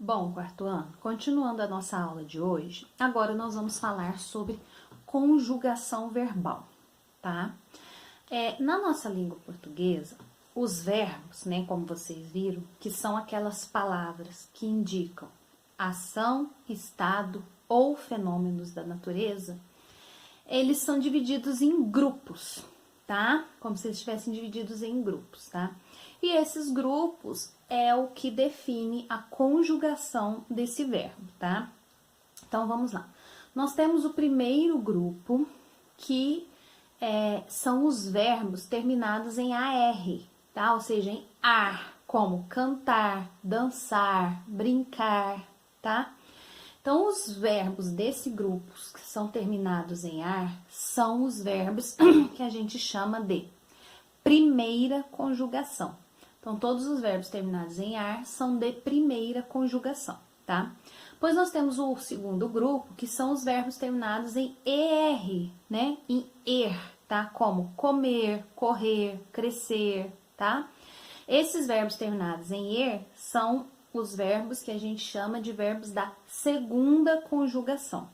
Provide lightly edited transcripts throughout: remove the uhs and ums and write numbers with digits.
Bom, quarto ano, continuando a nossa aula de hoje, agora nós vamos falar sobre conjugação verbal, tá? Na nossa língua portuguesa, os verbos, né, como vocês viram, que são aquelas palavras que indicam ação, estado ou fenômenos da natureza, eles são divididos em grupos, tá? Como se eles estivessem divididos em grupos, tá? E esses grupos é o que define a conjugação desse verbo, tá? Então, vamos lá. Nós temos o primeiro grupo, que são os verbos terminados em AR, tá? Ou seja, em ar, como cantar, dançar, brincar, tá? Então, os verbos desse grupo que são terminados em ar são os verbos que a gente chama de primeira conjugação. Então, todos os verbos terminados em ar são de primeira conjugação, tá? Pois nós temos o segundo grupo, que são os verbos terminados em ER, né? Em ER, tá? Como comer, correr, crescer, tá? Esses verbos terminados em ER são os verbos que a gente chama de verbos da segunda conjugação,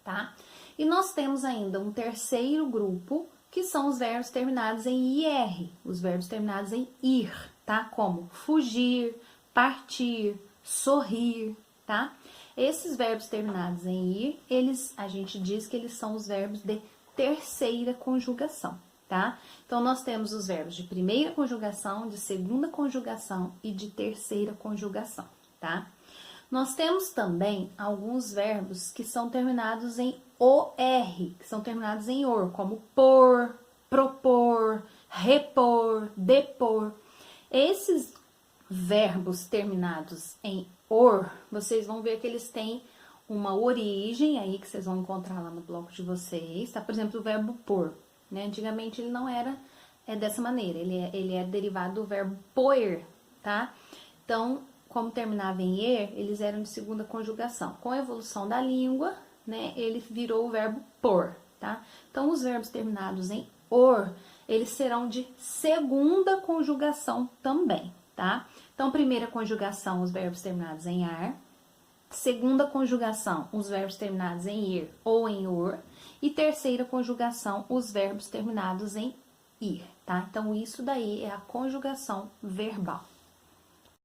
tá? E nós temos ainda um terceiro grupo, que são os verbos terminados em IR, os verbos terminados em IR, tá? Como fugir, partir, sorrir, tá? Esses verbos terminados em IR, a gente diz que eles são os verbos de terceira conjugação, tá? Então, nós temos os verbos de primeira conjugação, de segunda conjugação e de terceira conjugação, tá? Nós temos também alguns verbos que são terminados em OR, que são terminados em OR, como por, propor, repor, depor. Esses verbos terminados em OR, vocês vão ver que eles têm uma origem aí, que vocês vão encontrar lá no bloco de vocês, tá? Por exemplo, o verbo por, né? Antigamente ele não era dessa maneira, ele é derivado do verbo poer, tá? Então, como terminava em er, eles eram de segunda conjugação. Com a evolução da língua, né, ele virou o verbo por, tá? Então, os verbos terminados em or, eles serão de segunda conjugação também, tá? Então, primeira conjugação, os verbos terminados em ar. Segunda conjugação, os verbos terminados em ir ou em or. E terceira conjugação, os verbos terminados em ir, tá? Então, isso daí é a conjugação verbal.